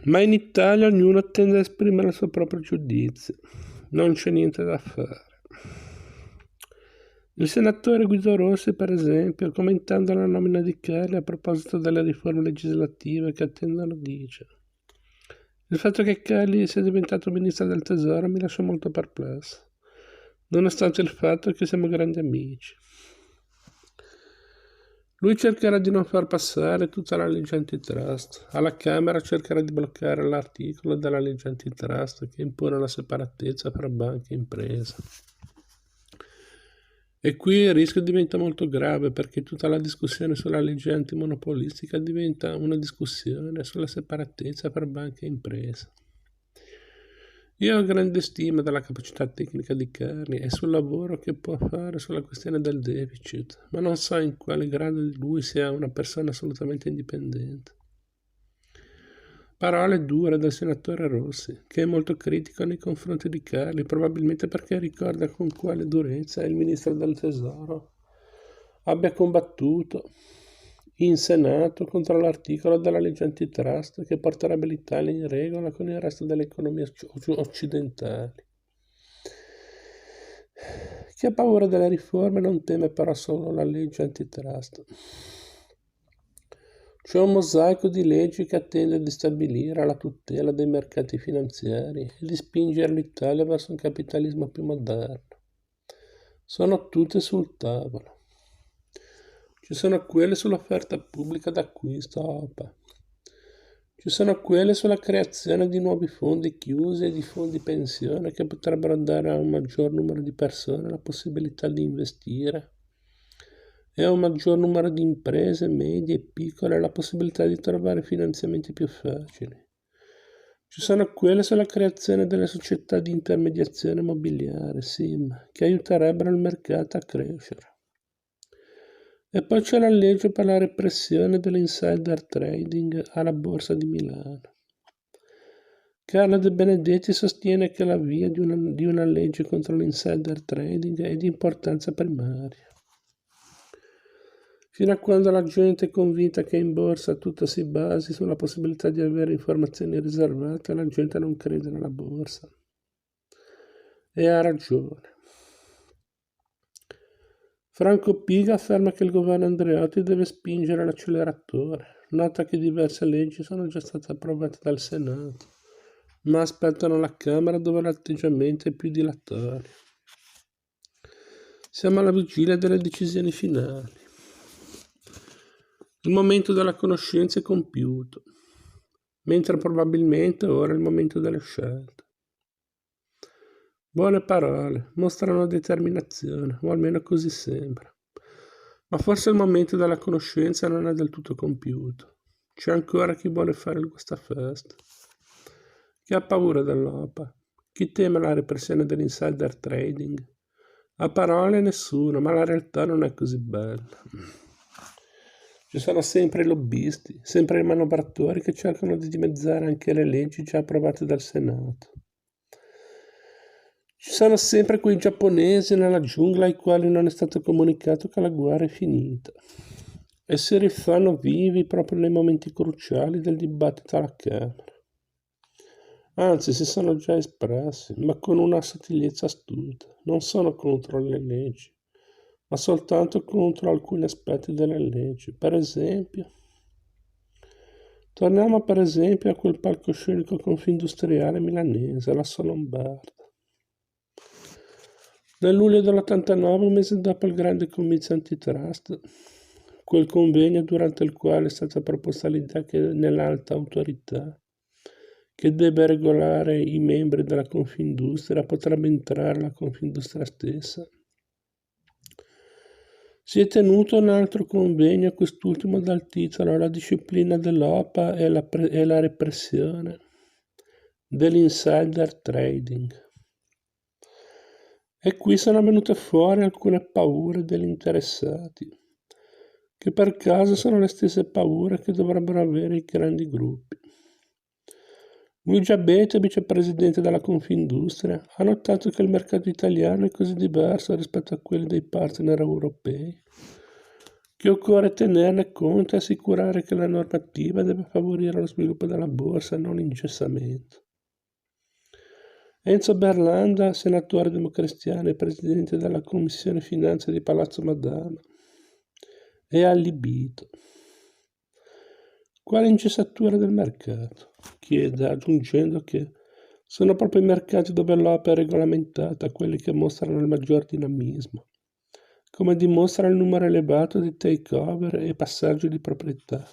Ma in Italia ognuno tende a esprimere il suo proprio giudizio. Non c'è niente da fare. Il senatore Guido Rossi, per esempio, commentando la nomina di Kelly a proposito delle riforme legislative che attendono, dice: il fatto che Kelly sia diventato ministro del tesoro mi lascia molto perplesso, nonostante il fatto che siamo grandi amici. Lui cercherà di non far passare tutta la legge antitrust. Alla Camera cercherà di bloccare l'articolo della legge antitrust che impone la separatezza fra banche e imprese. E qui il rischio diventa molto grave, perché tutta la discussione sulla legge antimonopolistica diventa una discussione sulla separatezza fra banche e imprese. Io ho grande stima della capacità tecnica di Carli e sul lavoro che può fare sulla questione del deficit, ma non so in quale grado lui sia una persona assolutamente indipendente. Parole dure del senatore Rossi, che è molto critico nei confronti di Carli, probabilmente perché ricorda con quale durezza il ministro del Tesoro abbia combattuto in Senato contro l'articolo della legge antitrust che porterebbe l'Italia in regola con il resto delle economie occidentali. Chi ha paura delle riforme non teme però solo la legge antitrust. C'è un mosaico di leggi che attende di stabilire la tutela dei mercati finanziari e di spingere l'Italia verso un capitalismo più moderno. Sono tutte sul tavolo. Ci sono quelle sull'offerta pubblica d'acquisto OPA. Ci sono quelle sulla creazione di nuovi fondi chiusi e di fondi pensione che potrebbero dare a un maggior numero di persone la possibilità di investire e a un maggior numero di imprese medie e piccole la possibilità di trovare finanziamenti più facili. Ci sono quelle sulla creazione delle società di intermediazione immobiliare, SIM, che aiuterebbero il mercato a crescere. E poi c'è la legge per la repressione dell'insider trading alla Borsa di Milano. Carlo De Benedetti sostiene che la via di una legge contro l'insider trading è di importanza primaria. Fino a quando la gente è convinta che in borsa tutto si basi sulla possibilità di avere informazioni riservate, la gente non crede nella borsa. E ha ragione. Franco Piga afferma che il governo Andreotti deve spingere l'acceleratore. Nota che diverse leggi sono già state approvate dal Senato, ma aspettano la Camera dove l'atteggiamento è più dilatorio. Siamo alla vigilia delle decisioni finali. Il momento della conoscenza è compiuto, mentre probabilmente ora è il momento delle scelte. Buone parole, mostrano determinazione, o almeno così sembra. Ma forse il momento della conoscenza non è del tutto compiuto. C'è ancora chi vuole fare il guastafeste, chi ha paura dell'OPA, chi teme la repressione dell'insider trading. A parole nessuno, ma la realtà non è così bella. Ci sono sempre i lobbisti, sempre i manovratori che cercano di dimezzare anche le leggi già approvate dal Senato. Ci sono sempre quei giapponesi nella giungla ai quali non è stato comunicato che la guerra è finita e si rifanno vivi proprio nei momenti cruciali del dibattito alla Camera. Anzi, si sono già espressi, ma con una sottigliezza astuta. Non sono contro le leggi, ma soltanto contro alcuni aspetti delle leggi. Per esempio, torniamo per esempio a quel palcoscenico confindustriale milanese, la Solombarda. Nel luglio dell'89, un mese dopo il grande comizio antitrust, quel convegno durante il quale è stata proposta l'idea che nell'alta autorità che deve regolare i membri della Confindustria potrebbe entrare la Confindustria stessa. Si è tenuto un altro convegno, quest'ultimo dal titolo La disciplina dell'OPA e la repressione dell'insider trading. E qui sono venute fuori alcune paure degli interessati, che per caso sono le stesse paure che dovrebbero avere i grandi gruppi. Luigi Abete, vicepresidente della Confindustria, ha notato che il mercato italiano è così diverso rispetto a quelli dei partner europei che occorre tenerne conto e assicurare che la normativa deve favorire lo sviluppo della borsa e non l'ingessamento. Enzo Berlanda, senatore democristiano e presidente della Commissione Finanze di Palazzo Madama, è allibito. Quale ingessatura del mercato? Chiede, aggiungendo che sono proprio i mercati dove l'opera è regolamentata quelli che mostrano il maggior dinamismo, come dimostra il numero elevato di takeover e passaggi di proprietà.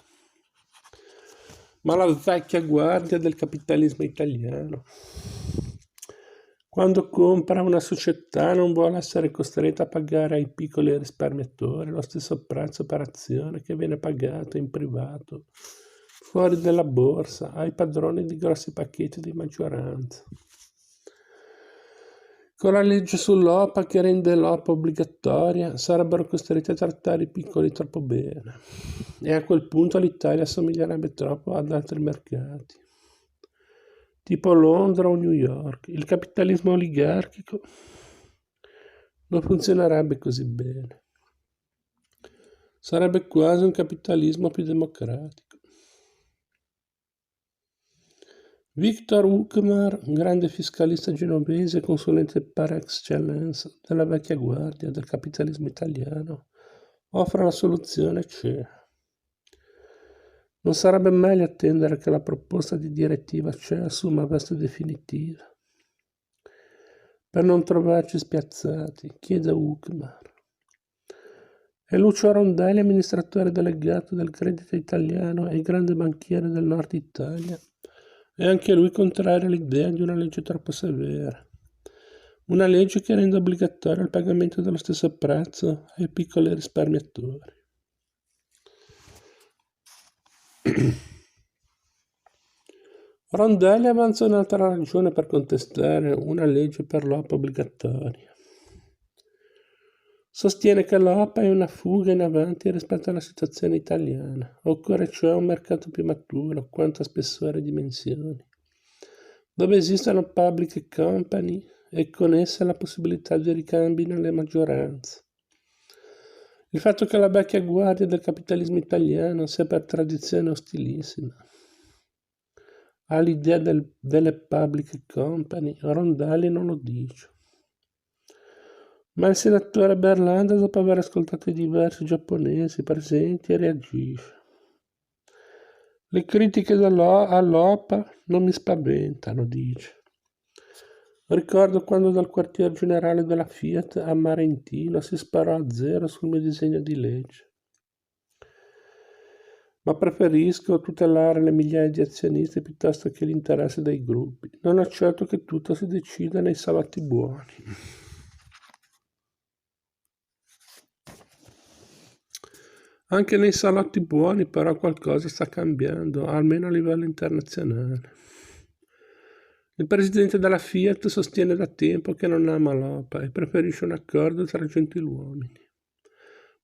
Ma la vecchia guardia del capitalismo italiano, quando compra una società, non vuole essere costretta a pagare ai piccoli risparmiatori lo stesso prezzo per azione che viene pagato in privato, fuori dalla borsa, ai padroni di grossi pacchetti di maggioranza. Con la legge sull'OPA che rende l'OPA obbligatoria, sarebbero costretti a trattare i piccoli troppo bene. E a quel punto l'Italia somiglierebbe troppo ad altri mercati, tipo Londra o New York. Il capitalismo oligarchico non funzionerebbe così bene. Sarebbe quasi un capitalismo più democratico. Victor Huckmar, un grande fiscalista genovese e consulente par excellence della vecchia guardia del capitalismo italiano, offre la soluzione CE. Non sarebbe meglio attendere che la proposta di direttiva CE assuma veste definitiva? Per non trovarci spiazzati, chiede Huckmar. E Lucio Rondelli, amministratore delegato del Credito Italiano e grande banchiere del Nord Italia, è anche lui contrario all'idea di una legge troppo severa. Una legge che rende obbligatorio il pagamento dello stesso prezzo ai piccoli risparmiatori. Rondelli avanza un'altra ragione per contestare una legge per l'OPA obbligatoria. Sostiene che l'OPA è una fuga in avanti rispetto alla situazione italiana. Occorre cioè un mercato più maturo quanto a spessore e dimensioni, dove esistono public company e con esse la possibilità di ricambi nelle maggioranze. Il fatto che la vecchia guardia del capitalismo italiano sia per tradizione ostilissima all'idea delle public company, Rondelli non lo dice. Ma il senatore Berlanda, dopo aver ascoltato i diversi giapponesi presenti, reagisce. Le critiche all'OPA non mi spaventano, dice. Ricordo quando dal quartier generale della Fiat a Marentino si sparò a zero sul mio disegno di legge. Ma preferisco tutelare le migliaia di azionisti piuttosto che l'interesse dei gruppi. Non accetto che tutto si decida nei salotti buoni. Anche nei salotti buoni però qualcosa sta cambiando, almeno a livello internazionale. Il presidente della Fiat sostiene da tempo che non ama l'OPA e preferisce un accordo tra gentiluomini.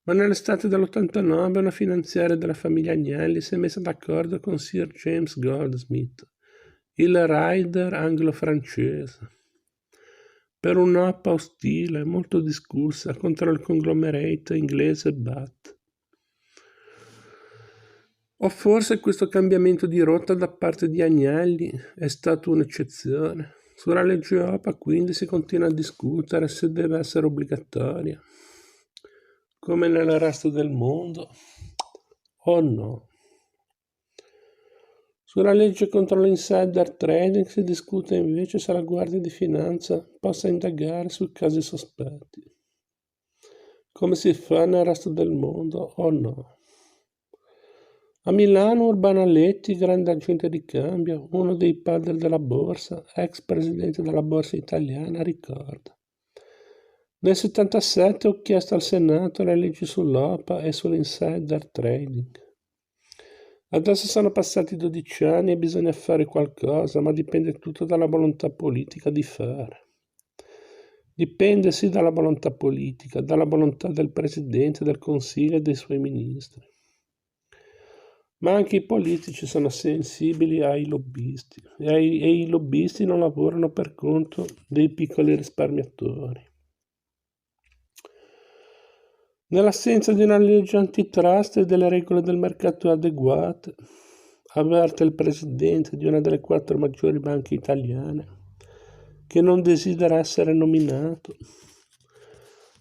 Ma nell'estate dell'89 una finanziaria della famiglia Agnelli si è messa d'accordo con Sir James Goldsmith, il rider anglo-francese, per un'OPA ostile, molto discussa, contro il conglomerato inglese BAT. O forse questo cambiamento di rotta da parte di Agnelli è stato un'eccezione. Sulla legge OPA quindi si continua a discutere se deve essere obbligatoria, come nel resto del mondo, o no. Sulla legge contro l'insider trading si discute invece se la Guardia di Finanza possa indagare su casi sospetti, come si fa nel resto del mondo, o no. A Milano Urbano Aletti, grande agente di cambio, uno dei padri della borsa, ex presidente della borsa italiana, ricorda. Nel 1977 ho chiesto al Senato le leggi sull'OPA e sull'insider trading. Adesso sono passati 12 anni e bisogna fare qualcosa, ma dipende tutto dalla volontà politica di fare. Dipende sì dalla volontà politica, dalla volontà del Presidente del Consiglio e dei suoi ministri. Ma anche i politici sono sensibili ai lobbisti e i lobbisti non lavorano per conto dei piccoli risparmiatori. Nell'assenza di una legge antitrust e delle regole del mercato adeguate, avverte il presidente di una delle 4 maggiori banche italiane, che non desidera essere nominato.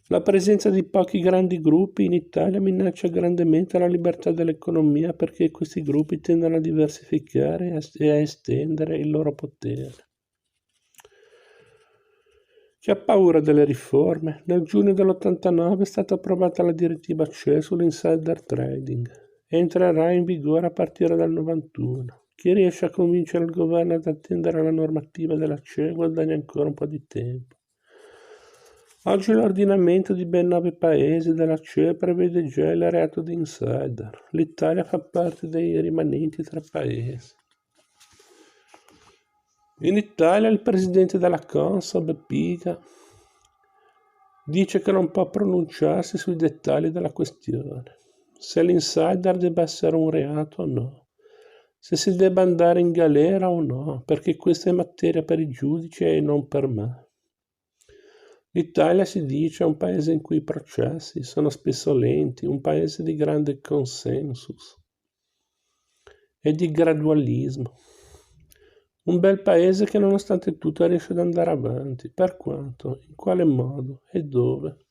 La presenza di pochi grandi gruppi in Italia minaccia grandemente la libertà dell'economia perché questi gruppi tendono a diversificare e a estendere il loro potere. Chi ha paura delle riforme? Nel giugno dell'89 è stata approvata la direttiva CE sull'insider trading e entrerà in vigore a partire dal 91. Chi riesce a convincere il governo ad attendere la normativa della CE guadagna ancora un po' di tempo. Oggi l'ordinamento di ben 9 paesi della CE prevede già il reato di insider. L'Italia fa parte dei rimanenti 3 paesi. In Italia il presidente della Consob, Piga, dice che non può pronunciarsi sui dettagli della questione, se l'insider debba essere un reato o no, se si debba andare in galera o no, perché questa è materia per i giudici e non per me. L'Italia, si dice, è un paese in cui i processi sono spesso lenti, un paese di grande consensus e di gradualismo. Un bel paese che nonostante tutto riesce ad andare avanti. Per quanto? In quale modo? E dove?